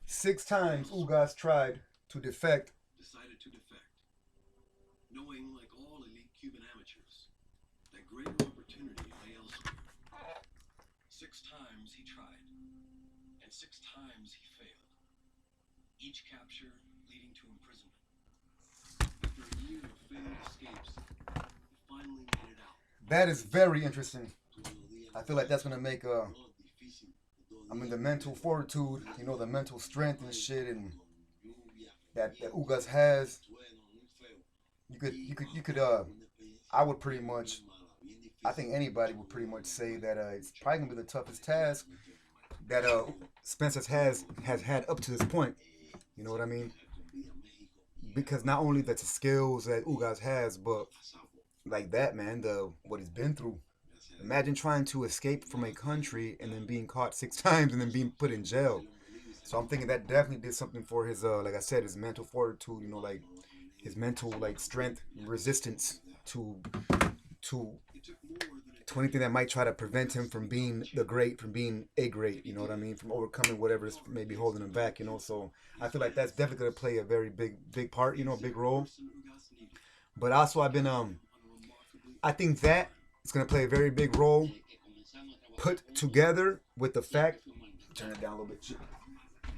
6 times Ugas tried to defect. That is very interesting. I feel like that's gonna make I mean the mental fortitude, the mental strength and shit, and that Ugas has. You could I would pretty much, I think anybody would pretty much say that it's probably gonna be the toughest task that Spence has had up to this point. You know what I mean? Because not only that's the skills that Ugas has, but like that man, the what he's been through. Imagine trying to escape from a country and then being caught 6 times and then being put in jail. So I'm thinking that definitely did something for his, like I said, his mental fortitude. Like his mental like strength, resistance to to to anything that might try to prevent him from being the great, from being a great. You know what I mean? From overcoming whatever is maybe holding him back. So I feel like that's definitely gonna play a very big part. Big role. But also I think that it's gonna play a very big role put together with the fact. Turn it down a little bit.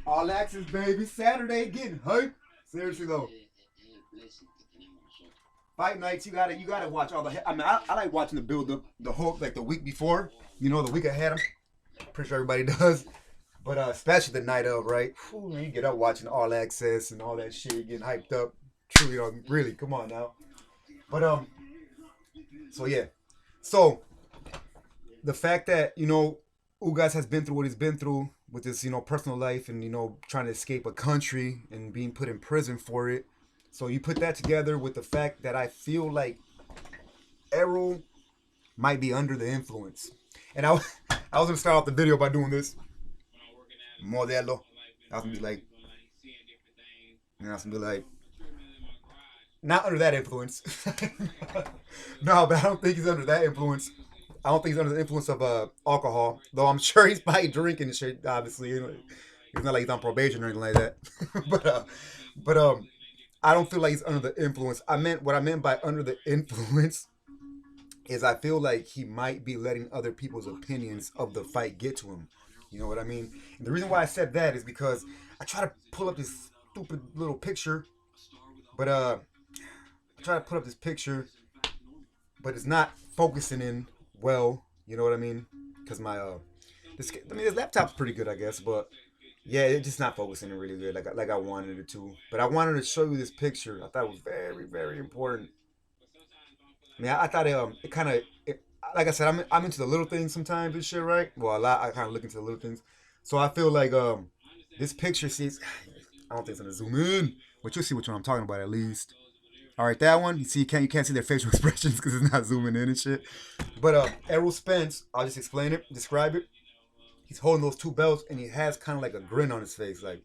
All access, baby. Saturday, getting hype. Seriously though, fight nights you gotta watch all the. I mean, I like watching the build up, the whole like the week before. The week ahead. I'm pretty sure everybody does. But especially the night of, right? Whew, man, you get up watching all access and all that shit, getting hyped up. True, really, come on now. But so yeah, so the fact that Ugas has been through what he's been through with his personal life and trying to escape a country and being put in prison for it. So you put that together with the fact that I feel like Errol might be under the influence. And I was gonna start off the video by doing this. Modelo. I was gonna be like, and I was gonna be like, not under that influence. No, but I don't think he's under that influence. I don't think he's under the influence of alcohol, though I'm sure he's probably drinking and shit. Obviously, it's not like he's on probation or anything like that. but I don't feel like he's under the influence. What I meant by under the influence is I feel like he might be letting other people's opinions of the fight get to him. You know what I mean? And the reason why I said that is because I try to pull up this stupid little picture, but I try to put up this picture, but it's not focusing in well. You know what I mean? Because this laptop's pretty good, I guess, but yeah, it's just not focusing in really good, like I wanted it to. But I wanted to show you this picture. I thought it was very important. I mean, I thought it kind of, like I said, I'm into the little things sometimes and shit, right? Well, a lot I kind of look into the little things. So I feel like this picture sees. I don't think it's gonna zoom in, but you'll see which one I'm talking about at least. All right, that one. You can't see their facial expressions because it's not zooming in and shit. But Errol Spence, I'll just explain it, describe it. He's holding those two belts and he has kind of like a grin on his face, like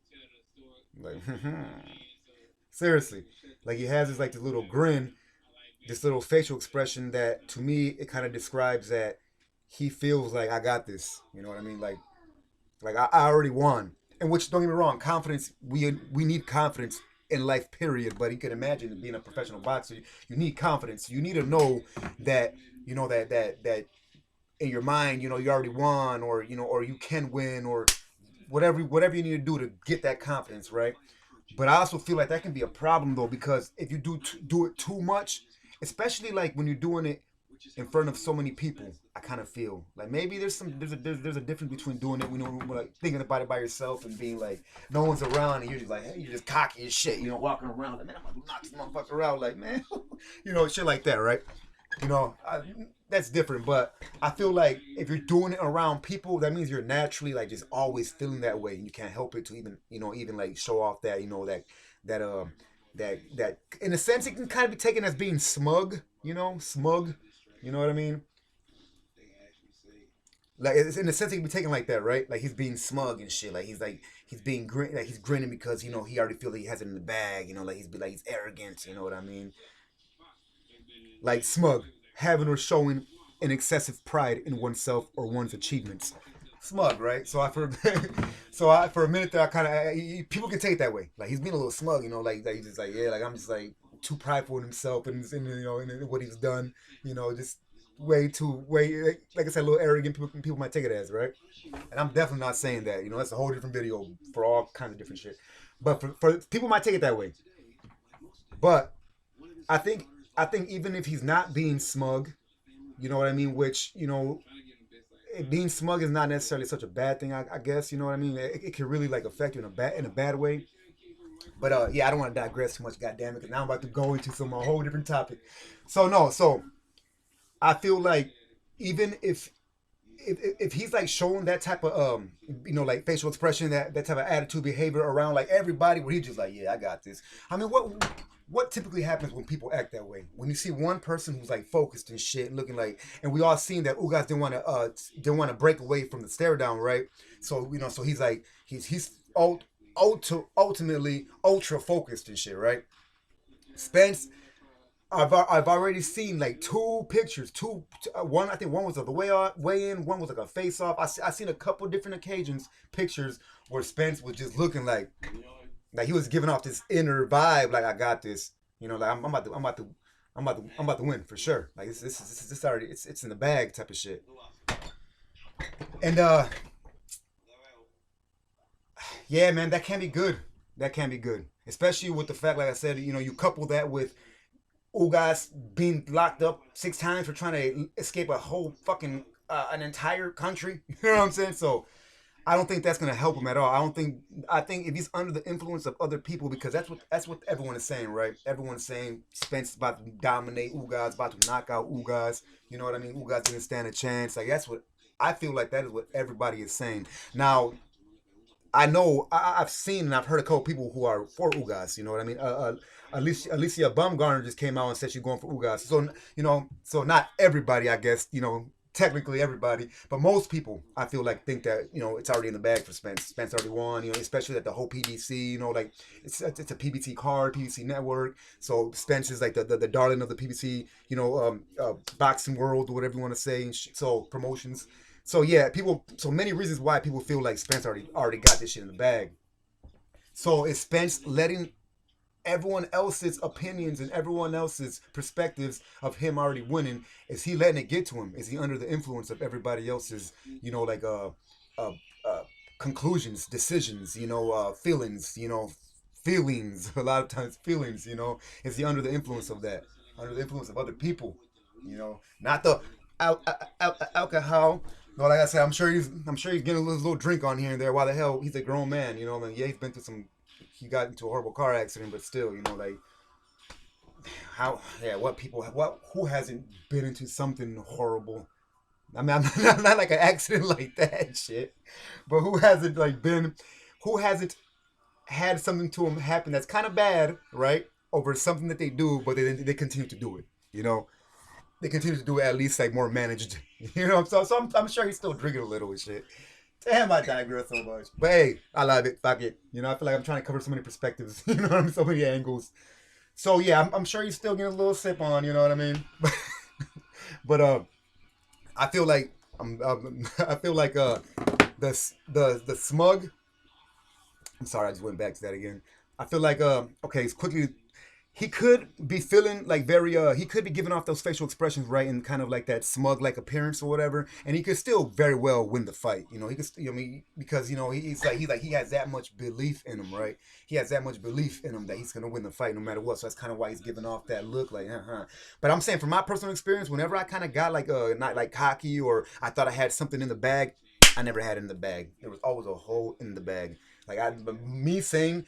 seriously, like he has this little grin, this little facial expression that to me it kind of describes that he feels like I got this. You know what I mean? Like I already won. And which, don't get me wrong, confidence. We need confidence in life, period. But you can imagine being a professional boxer, you need confidence. You need to know that that in your mind, you already won, or you can win, or whatever you need to do to get that confidence, right? But I also feel like that can be a problem though, because if you do it too much, especially like when you're doing it in front of so many people, I kind of feel like maybe there's a difference between doing it, like thinking about it by yourself and being like no one's around and you're just like, hey, you're just cocky as shit, walking around like, man, I'm gonna knock this motherfucker out, like, man, shit like that, right? That's different, but I feel like if you're doing it around people, that means you're naturally like just always feeling that way, and you can't help it to even like show off that that that in a sense it can kind of be taken as being smug, smug, you know what I mean? Like it's in a sense it can be taken like that, right? Like he's being smug and shit. Like he's being like he's grinning because he already feel like he has it in the bag. Like he's arrogant. You know what I mean? Like smug, having or showing. an excessive pride in oneself or one's achievements. Smug, right? So I for for a minute there, I kind of people can take it that way. Like he's being a little smug, you know, like he's just like yeah, like I'm just like too prideful in himself and you know in what he's done, you know, just way like I said, a little arrogant. People might take it as right, and I'm definitely not saying that. You know, that's a whole different video for all kinds of different shit. But for people might take it that way. But I think I think even if he's not being smug, you know what I mean, which you know being smug is not necessarily such a bad thing. I guess you know what I mean. It can really like affect you in a bad way. But yeah, I don't want to digress too much. Goddamn it, because now I'm about to go into some a whole different topic. So no, so I feel like even if he's like showing that type of you know like facial expression that type of attitude behavior around like everybody where he's just like yeah I got this. I mean what typically happens when people act that way? When you see one person who's like focused and shit, looking like, and we all seen that Ugas didn't want to break away from the stare down, right? So you know, so he's like ultimately ultra focused and shit, right? Spence, I've already seen like two pictures, one I think one was of the way in, one was like a face off. I seen a couple different occasions pictures where Spence was just looking like he was giving off this inner vibe, like I got this. You know, like I'm about to win for sure. Like this already it's in the bag type of shit. And yeah, man, that can be good. That can be good, especially with the fact, like I said, you know, you couple that with Ugas being locked up 6 times for trying to escape a whole fucking an entire country. You know what I'm saying? So I don't think that's gonna help him at all. I think if he's under the influence of other people, because that's what everyone is saying, right? Everyone's saying Spence is about to dominate Ugas, about to knock out Ugas. You know what I mean? Ugas didn't stand a chance. Like that's what I feel like that is what everybody is saying. Now I know I've seen and I've heard a couple people who are for Ugas. You know what I mean? Alicia Bumgarner just came out and said she's going for Ugas. So you know, so not everybody, I guess. You know, technically everybody, but most people I feel like think that you know it's already in the bag for Spence. Spence already won. You know, especially that the whole PBC. You know, like it's a PBC card, PBC network. So Spence is like the darling of the PBC. You know, boxing world or whatever you want to say. So promotions. So yeah, people. So many reasons why people feel like Spence already got this shit in the bag. So is Spence letting everyone else's opinions and everyone else's perspectives of him already winning? Is he letting it get to him? Is he under the influence of everybody else's, you know, like uh, uh conclusions, decisions, you know, feelings, you know, feelings. A lot of times feelings, you know. Is he under the influence of that? Under the influence of other people, you know, not the alcohol. No, like I said, I'm sure he's getting a little drink on here and there. Why the hell he's a grown man, you know? I mean, yeah, he's been through some. He got into a horrible car accident, but still, you know, like how? Yeah, what? Who hasn't been into something horrible? I mean, I'm not like an accident like that shit, but who hasn't like been? Who hasn't had something to them happen that's kind of bad, right? Over something that they do, but they continue to do it. You know, they continue to do it at least like more managed. You know, so I'm sure he's still drinking a little and shit. Damn, I digress so much. But hey, I love it. Fuck it. You know, I feel like I'm trying to cover so many perspectives. You know what I mean? So many angles. So yeah, I'm sure he's still getting a little sip on. You know what I mean? But I feel like I feel like the smug. I'm sorry, I just went back to that again. I feel like okay, it's quickly he could be feeling like very he could be giving off those facial expressions right and kind of like that smug like appearance or whatever, and he could still very well win the fight. You know, he could you know I mean because you know he has that much belief in him, right? He has that much belief in him that he's gonna win the fight no matter what. So that's kind of why he's giving off that look like But I'm saying from my personal experience, whenever I kind of got like not like cocky or I thought I had something in the bag, I never had it in the bag. There was always a hole in the bag. Like me feeling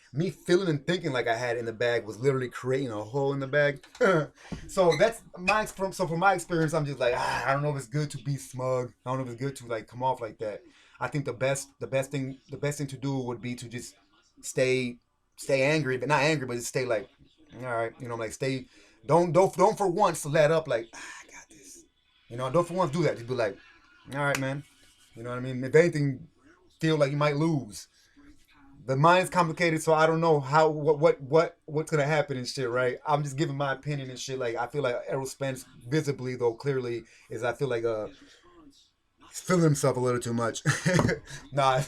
and thinking like I had it in the bag was literally creating a hole in the bag. So that's from my experience, I'm just like I don't know if it's good to be smug. I don't know if it's good to like come off like that. I think the best thing to do would be to just stay angry, but not angry, but just stay like all right, you know, like stay. Don't for once let up like I got this. You know, don't for once do that. Just be like, all right, man. You know what I mean? If anything, feel like you might lose. The mind's complicated, so I don't know how what's gonna happen and shit, right? I'm just giving my opinion and shit. Like I feel like Errol Spence, visibly though, clearly is I feel like he's feeling himself a little too much. Nah,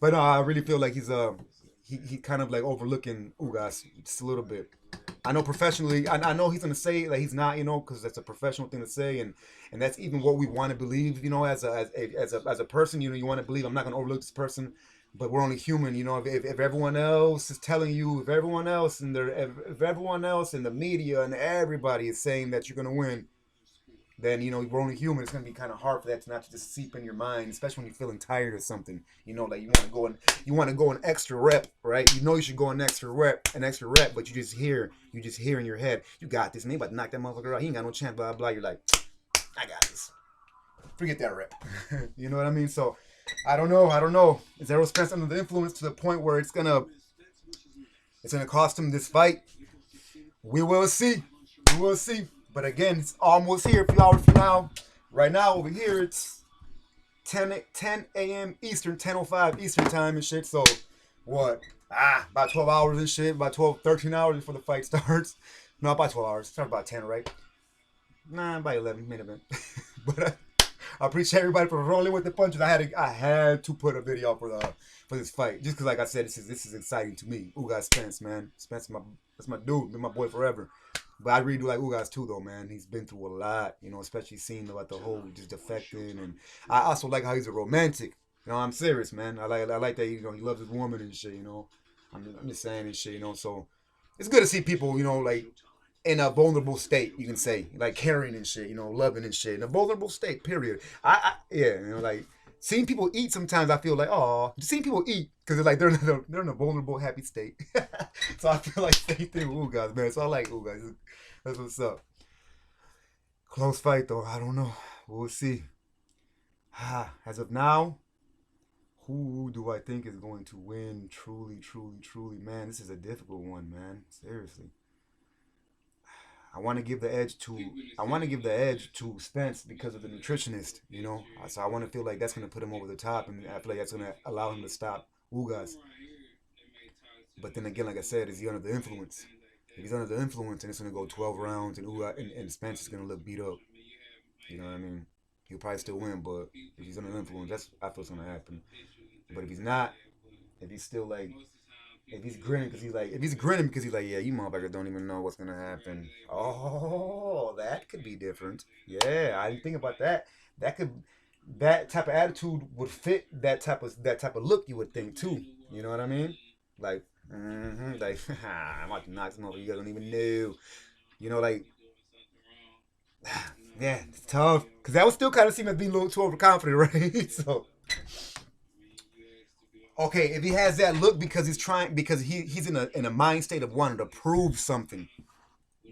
but no, I really feel like he kind of like overlooking Ugas just a little bit. I know professionally, I know he's gonna say that he's not, because that's a professional thing to say, and that's even what we want to believe, as a person, you want to believe I'm not gonna overlook this person, but we're only human, if everyone else is telling you, if everyone else in the media and everybody is saying that you're gonna win, then we're only human. It's gonna be kind of hard for that to not to just seep in your mind, especially when you're feeling tired or something. Like you want to go an extra rep, right? You should go an extra rep, but you just hear in your head, you got this. Man, you about to knock that motherfucker out. He ain't got no chance. Blah blah. You're like, I got this. Forget that rep. You know what I mean? So, I don't know. Is Errol Spence under the influence to the point where it's gonna cost him this fight? We will see. We will see. But again, it's almost here. A few hours from now. Right now, over here, it's 10 a.m. Eastern, 10:05 Eastern time and shit. So, what? About 12 hours and shit. About 12, 13 hours before the fight starts. No, about 12 hours. Start about 10, right? Nah, about 11, main event. But I appreciate everybody for rolling with the punches. I had to put a video up for this fight, just because, like I said, this is exciting to me. Ugas Spence, man. Spence, that's my dude. Been my boy forever. But I really do like Ugas too, though, man. He's been through a lot, especially seeing about the whole just defecting, and I also like how he's a romantic. I'm serious, man. I like that he loves his woman and shit. I'm just saying and shit. So it's good to see people, like in a vulnerable state, you can say, like caring and shit, loving and shit, in a vulnerable state. Period. Yeah, like seeing people eat. Sometimes I feel like, oh, seeing people eat because they're like they're in a vulnerable, happy state. So I feel like same thing with Ugas, man. So I like Ugas. That's what's up. Close fight though. I don't know. We'll see. As of now, who do I think is going to win? Truly, truly, truly, man. This is a difficult one, man. Seriously. I want to give the edge to Spence because of the nutritionist. So I want to feel like that's going to put him over the top, and I feel like that's going to allow him to stop Ugas. But then again, like I said, is he under the influence? If he's under the influence, and it's going to go 12 rounds, and and Spence is going to look beat up. You know what I mean? He'll probably still win, but if he's under the influence, that's I feel what's going to happen. But if he's not, if he's still like, if he's grinning because he's like, yeah, you motherfuckers don't even know what's gonna happen. Oh, that could be different. Yeah, I didn't think about that. That type of attitude would fit that type of look. You would think too. You know what I mean? Like, like I'm about to knock some over. You guys don't even know. Like, yeah, it's tough because that would still kind of seem as being a little too overconfident, right? So. Okay, if he has that look because he's in a mind state of wanting to prove something,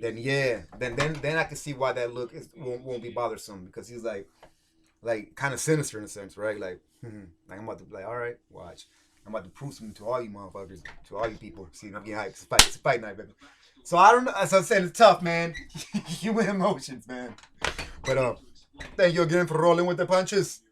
then yeah, then I can see why that look won't be bothersome because he's like kind of sinister in a sense, right? Like, like I'm about to be like, all right, watch, I'm about to prove something to all you motherfuckers, to all you people. See, I'm getting hyped. It's a fight night, baby. So I don't know. As I said, it's tough, man. Human emotions, man. But thank you again for rolling with the punches.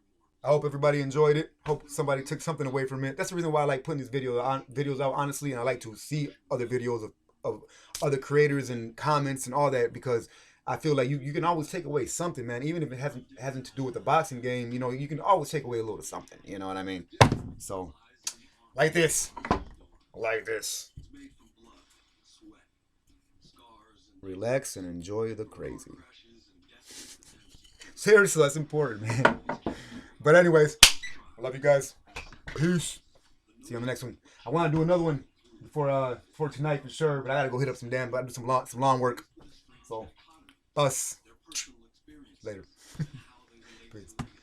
I hope everybody enjoyed it. Hope somebody took something away from it. That's the reason why I like putting these videos out, honestly, and I like to see other videos of other creators and comments and all that because I feel like you can always take away something, man. Even if it hasn't to do with the boxing game, you can always take away a little something. You know what I mean? So, like this. Relax and enjoy the crazy. Seriously, that's important, man. But anyways, I love you guys. Peace. See you on the next one. I want to do another one for tonight for sure, but I gotta go hit up some damn. I do some lawn work. So, us later. Peace.